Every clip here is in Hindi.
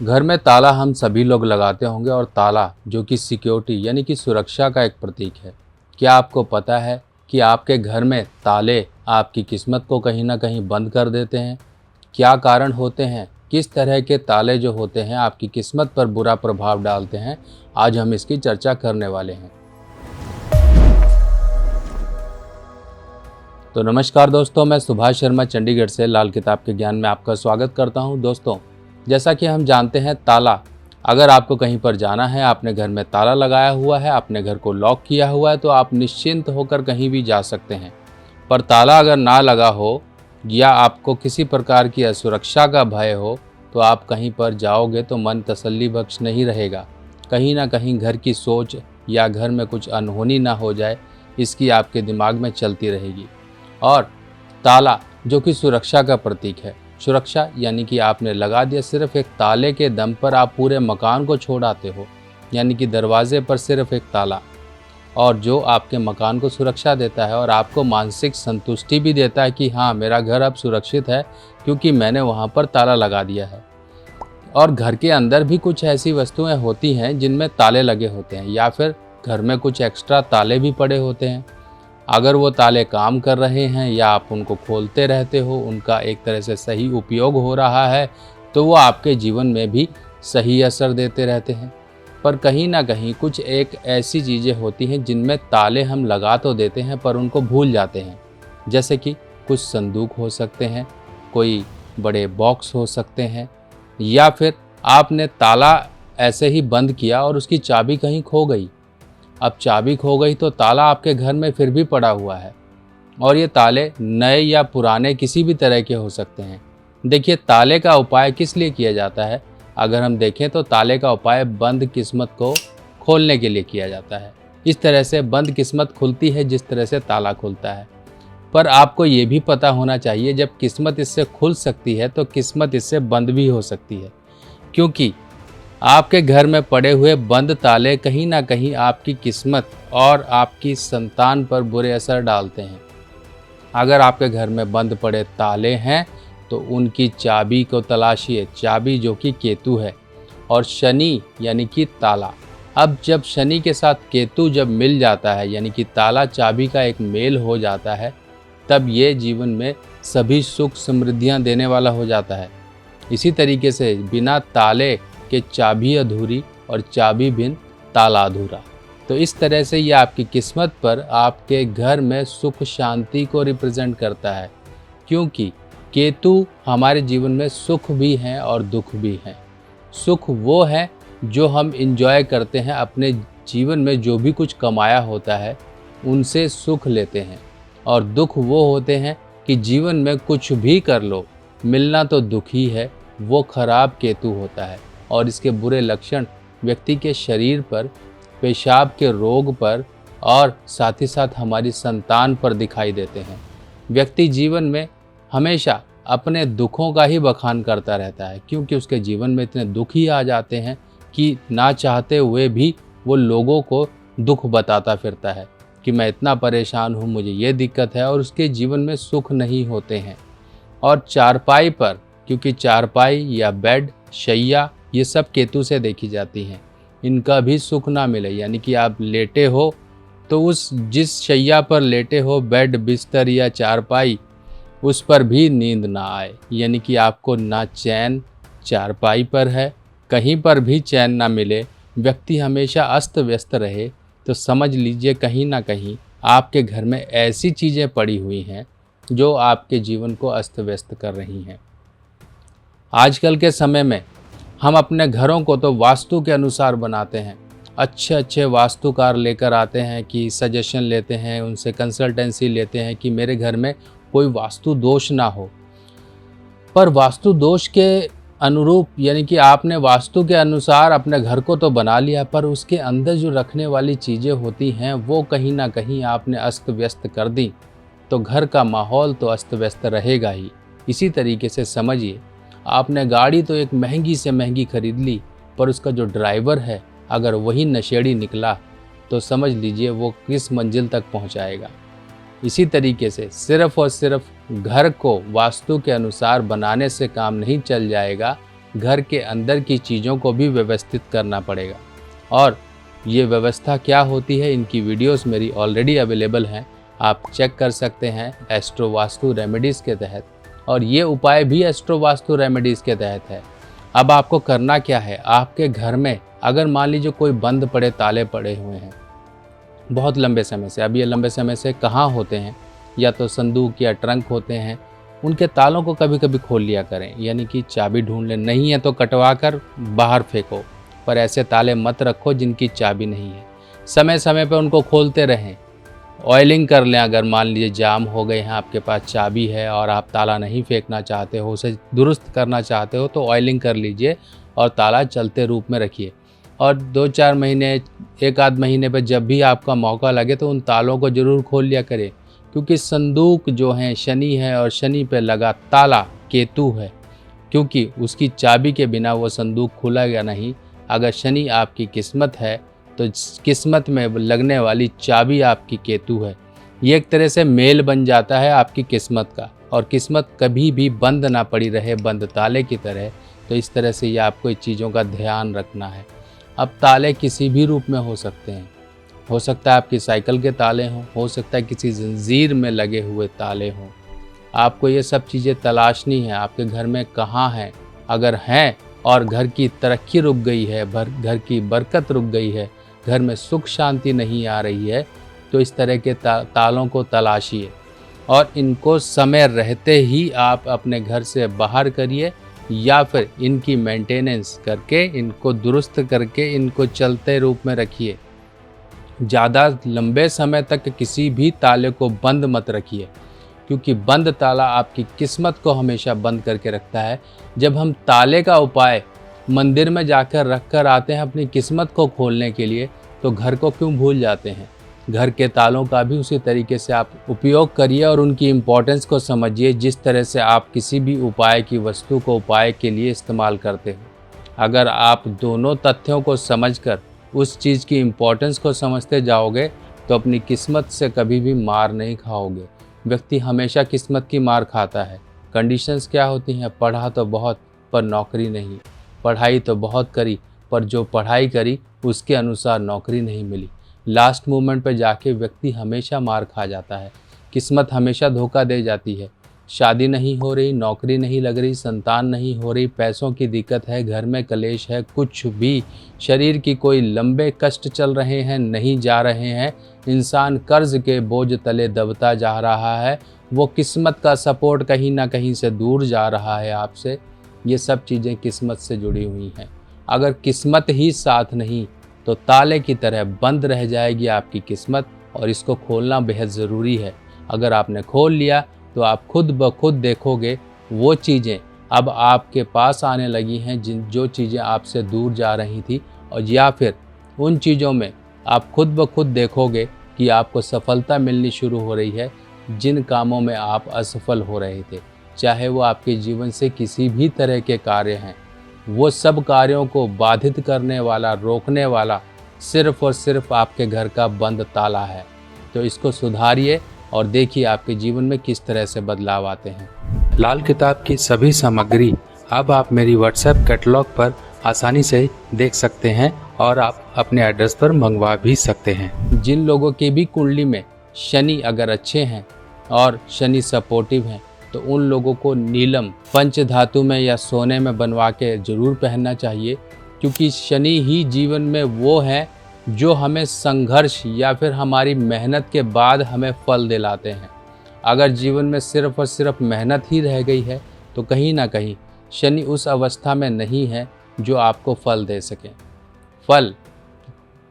घर में ताला हम सभी लोग लगाते होंगे और ताला जो कि सिक्योरिटी यानी कि सुरक्षा का एक प्रतीक है। क्या आपको पता है कि आपके घर में ताले आपकी किस्मत को कहीं ना कहीं बंद कर देते हैं? क्या कारण होते हैं? किस तरह के ताले जो होते हैं आपकी किस्मत पर बुरा प्रभाव डालते हैं? आज हम इसकी चर्चा करने वाले हैं। तो नमस्कार दोस्तों, मैं सुभाष शर्मा चंडीगढ़ से लाल किताब के ज्ञान में आपका स्वागत करता हूं। दोस्तों, जैसा कि हम जानते हैं, ताला, अगर आपको कहीं पर जाना है, आपने घर में ताला लगाया हुआ है, आपने घर को लॉक किया हुआ है, तो आप निश्चिंत होकर कहीं भी जा सकते हैं। पर ताला अगर ना लगा हो या आपको किसी प्रकार की असुरक्षा का भय हो, तो आप कहीं पर जाओगे तो मन तसल्ली बख्श नहीं रहेगा। कहीं ना कहीं घर की सोच या घर में कुछ अनहोनी ना हो जाए, इसकी आपके दिमाग में चलती रहेगी। और ताला जो कि सुरक्षा का प्रतीक है, सुरक्षा यानी कि आपने लगा दिया, सिर्फ एक ताले के दम पर आप पूरे मकान को छोड़ आते हो, यानी कि दरवाजे पर सिर्फ एक ताला, और जो आपके मकान को सुरक्षा देता है और आपको मानसिक संतुष्टि भी देता है कि हाँ, मेरा घर अब सुरक्षित है क्योंकि मैंने वहाँ पर ताला लगा दिया है। और घर के अंदर भी कुछ ऐसी वस्तुएं होती हैं जिनमें ताले लगे होते हैं, या फिर घर में कुछ एक्स्ट्रा ताले भी पड़े होते हैं। अगर वो ताले काम कर रहे हैं या आप उनको खोलते रहते हो, उनका एक तरह से सही उपयोग हो रहा है, तो वो आपके जीवन में भी सही असर देते रहते हैं। पर कहीं ना कहीं कुछ एक ऐसी चीज़ें होती हैं जिनमें ताले हम लगा तो देते हैं पर उनको भूल जाते हैं। जैसे कि कुछ संदूक हो सकते हैं, कोई बड़े बॉक्स हो सकते हैं, या फिर आपने ताला ऐसे ही बंद किया और उसकी चाबी कहीं खो गई। अब चाबी खो गई तो ताला आपके घर में फिर भी पड़ा हुआ है, और ये ताले नए या पुराने किसी भी तरह के हो सकते हैं। देखिए, ताले का उपाय किस लिए किया जाता है? अगर हम देखें तो ताले का उपाय बंद किस्मत को खोलने के लिए किया जाता है। इस तरह से बंद किस्मत खुलती है जिस तरह से ताला खुलता है। पर आपको ये भी पता होना चाहिए, जब किस्मत इससे खुल सकती है तो किस्मत इससे बंद भी हो सकती है, क्योंकि आपके घर में पड़े हुए बंद ताले कहीं ना कहीं आपकी किस्मत और आपकी संतान पर बुरे असर डालते हैं। अगर आपके घर में बंद पड़े ताले हैं तो उनकी चाबी को तलाशिए, चाबी जो कि केतु है, और शनि यानी कि ताला। अब जब शनि के साथ केतु जब मिल जाता है, यानी कि ताला चाबी का एक मेल हो जाता है, तब ये जीवन में सभी सुख समृद्धियां देने वाला हो जाता है। इसी तरीके से बिना ताले के चाबी अधूरी और चाबी बिन ताला अधूरा। तो इस तरह से ये आपकी किस्मत पर आपके घर में सुख शांति को रिप्रेजेंट करता है, क्योंकि केतु हमारे जीवन में सुख भी हैं और दुख भी हैं। सुख वो है जो हम इंजॉय करते हैं, अपने जीवन में जो भी कुछ कमाया होता है उनसे सुख लेते हैं, और दुख वो होते हैं कि जीवन में कुछ भी कर लो, मिलना तो दुख ही है, वो खराब केतु होता है। और इसके बुरे लक्षण व्यक्ति के शरीर पर, पेशाब के रोग पर, और साथ ही साथ हमारी संतान पर दिखाई देते हैं। व्यक्ति जीवन में हमेशा अपने दुखों का ही बखान करता रहता है, क्योंकि उसके जीवन में इतने दुख ही आ जाते हैं कि ना चाहते हुए भी वो लोगों को दुख बताता फिरता है कि मैं इतना परेशान हूँ, मुझे ये दिक्कत है, और उसके जीवन में सुख नहीं होते हैं। और चारपाई पर, क्योंकि चारपाई या बेड, शैया, ये सब केतु से देखी जाती हैं, इनका भी सुख ना मिले, यानी कि आप लेटे हो तो उस जिस शैया पर लेटे हो, बेड, बिस्तर या चारपाई, उस पर भी नींद ना आए, यानी कि आपको ना चैन चारपाई पर है, कहीं पर भी चैन ना मिले, व्यक्ति हमेशा अस्त व्यस्त रहे, तो समझ लीजिए कहीं ना कहीं आपके घर में ऐसी चीज़ें पड़ी हुई हैं जो आपके जीवन को अस्त व्यस्त कर रही हैं। आजकल के समय में हम अपने घरों को तो वास्तु के अनुसार बनाते हैं। अच्छे अच्छे वास्तुकार लेकर आते हैं कि सजेशन लेते हैं, उनसे कंसल्टेंसी लेते हैं कि मेरे घर में कोई वास्तु दोष ना हो। पर वास्तु दोष के अनुरूप, यानी कि आपने वास्तु के अनुसार अपने घर को तो बना लिया, पर उसके अंदर जो रखने वाली चीज़ें होती हैं वो कहीं ना कहीं आपने अस्त व्यस्त कर दी, तो घर का माहौल तो अस्त व्यस्त रहेगा ही। इसी तरीके से समझिए, आपने गाड़ी तो एक महंगी से महंगी खरीद ली, पर उसका जो ड्राइवर है अगर वही नशेड़ी निकला तो समझ लीजिए वो किस मंजिल तक पहुंचाएगा। इसी तरीके से सिर्फ और सिर्फ घर को वास्तु के अनुसार बनाने से काम नहीं चल जाएगा, घर के अंदर की चीज़ों को भी व्यवस्थित करना पड़ेगा। और ये व्यवस्था क्या होती है, इनकी वीडियोस मेरी ऑलरेडी अवेलेबल हैं, आप चेक कर सकते हैं एस्ट्रो वास्तु रेमेडीज़ के तहत, और ये उपाय भी एस्ट्रो वास्तु रेमेडीज़ के तहत है। अब आपको करना क्या है, आपके घर में अगर मान लीजिए कोई बंद पड़े ताले पड़े हुए हैं बहुत लंबे समय से, अब ये लंबे समय से कहाँ होते हैं, या तो संदूक या ट्रंक होते हैं, उनके तालों को कभी कभी खोल लिया करें, यानी कि चाबी ढूंढ लें, नहीं है तो कटवा कर बाहर फेंको, पर ऐसे ताले मत रखो जिनकी चाबी नहीं है। समय समय पर उनको खोलते रहें, ऑयलिंग कर लें। अगर मान लीजिए जाम हो गए हैं, आपके पास चाबी है और आप ताला नहीं फेंकना चाहते हो, उसे दुरुस्त करना चाहते हो, तो ऑयलिंग कर लीजिए और ताला चलते रूप में रखिए। और 2-4 महीने, 1-आध महीने पर जब भी आपका मौका लगे तो उन तालों को ज़रूर खोल लिया करें, क्योंकि संदूक जो है शनि है और शनि पे लगा ताला केतु है, क्योंकि उसकी चाबी के बिना वो संदूक खुलेगा नहीं। अगर शनि आपकी किस्मत है तो किस्मत में लगने वाली चाबी आपकी केतु है। ये एक तरह से मेल बन जाता है आपकी किस्मत का, और किस्मत कभी भी बंद ना पड़ी रहे बंद ताले की तरह। तो इस तरह से ये आपको इन चीज़ों का ध्यान रखना है। अब ताले किसी भी रूप में हो सकते हैं, हो सकता है आपकी साइकिल के ताले हों, हो सकता है किसी जंजीर में लगे हुए ताले हों। आपको ये सब चीज़ें तलाशनी है, आपके घर में कहाँ हैं। अगर हैं और घर की तरक्की रुक गई है, घर की बरकत रुक गई है, घर में सुख शांति नहीं आ रही है, तो इस तरह के तालों को तलाशिए और इनको समय रहते ही आप अपने घर से बाहर करिए, या फिर इनकी मेंटेनेंस करके, इनको दुरुस्त करके, इनको चलते रूप में रखिए। ज़्यादा लंबे समय तक किसी भी ताले को बंद मत रखिए, क्योंकि बंद ताला आपकी किस्मत को हमेशा बंद करके रखता है। जब हम ताले का उपाय मंदिर में जाकर रख कर आते हैं अपनी किस्मत को खोलने के लिए, तो घर को क्यों भूल जाते हैं। घर के तालों का भी उसी तरीके से आप उपयोग करिए और उनकी इम्पोर्टेंस को समझिए, जिस तरह से आप किसी भी उपाय की वस्तु को उपाय के लिए इस्तेमाल करते हो। अगर आप दोनों तथ्यों को समझकर उस चीज़ की इम्पोर्टेंस को समझते जाओगे तो अपनी किस्मत से कभी भी मार नहीं खाओगे। व्यक्ति हमेशा किस्मत की मार खाता है। कंडीशंस क्या होती हैं, पढ़ा तो बहुत पर नौकरी नहीं, पढ़ाई तो बहुत करी पर जो पढ़ाई करी उसके अनुसार नौकरी नहीं मिली। लास्ट मोमेंट पर जाके व्यक्ति हमेशा मार खा जाता है। किस्मत हमेशा धोखा दे जाती है। शादी नहीं हो रही, नौकरी नहीं लग रही, संतान नहीं हो रही, पैसों की दिक्कत है, घर में कलेश है, कुछ भी शरीर की कोई लंबे कष्ट चल रहे हैं, नहीं जा रहे हैं, इंसान कर्ज के बोझ तले दबता जा रहा है, वो किस्मत का सपोर्ट कहीं ना कहीं से दूर जा रहा है आपसे। ये सब चीज़ें किस्मत से जुड़ी हुई हैं। अगर किस्मत ही साथ नहीं तो ताले की तरह बंद रह जाएगी आपकी किस्मत, और इसको खोलना बेहद ज़रूरी है। अगर आपने खोल लिया तो आप खुद ब खुद देखोगे वो चीज़ें अब आपके पास आने लगी हैं जो चीज़ें आपसे दूर जा रही थी, और या फिर उन चीज़ों में आप खुद ब खुद देखोगे कि आपको सफलता मिलनी शुरू हो रही है जिन कामों में आप असफल हो रहे थे। चाहे वो आपके जीवन से किसी भी तरह के कार्य हैं, वो सब कार्यों को बाधित करने वाला, रोकने वाला सिर्फ़ और सिर्फ आपके घर का बंद ताला है। तो इसको सुधारिए और देखिए आपके जीवन में किस तरह से बदलाव आते हैं। लाल किताब की सभी सामग्री अब आप मेरी व्हाट्सएप कैटलॉग पर आसानी से देख सकते हैं और आप अपने एड्रेस पर मंगवा भी सकते हैं। जिन लोगों की भी कुंडली में शनि अगर अच्छे हैं और शनि सपोर्टिव हैं, तो उन लोगों को नीलम पंच धातु में या सोने में बनवा के ज़रूर पहनना चाहिए, क्योंकि शनि ही जीवन में वो है जो हमें संघर्ष या फिर हमारी मेहनत के बाद हमें फल दिलाते हैं। अगर जीवन में सिर्फ़ और सिर्फ मेहनत ही रह गई है तो कहीं ना कहीं शनि उस अवस्था में नहीं है जो आपको फल दे सके। फल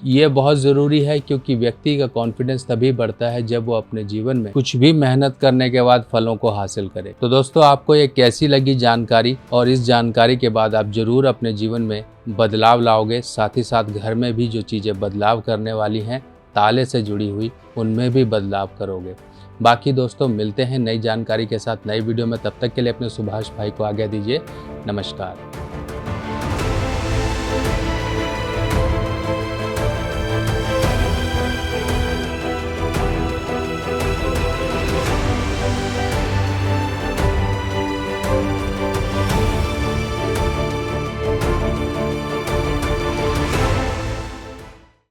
ये बहुत ज़रूरी है, क्योंकि व्यक्ति का कॉन्फिडेंस तभी बढ़ता है जब वो अपने जीवन में कुछ भी मेहनत करने के बाद फलों को हासिल करे। तो दोस्तों, आपको ये कैसी लगी जानकारी, और इस जानकारी के बाद आप ज़रूर अपने जीवन में बदलाव लाओगे। साथ ही साथ घर में भी जो चीज़ें बदलाव करने वाली हैं ताले से जुड़ी हुई, उनमें भी बदलाव करोगे। बाकी दोस्तों, मिलते हैं नई जानकारी के साथ नई वीडियो में। तब तक के लिए अपने सुभाष भाई को आज्ञा दीजिए। नमस्कार।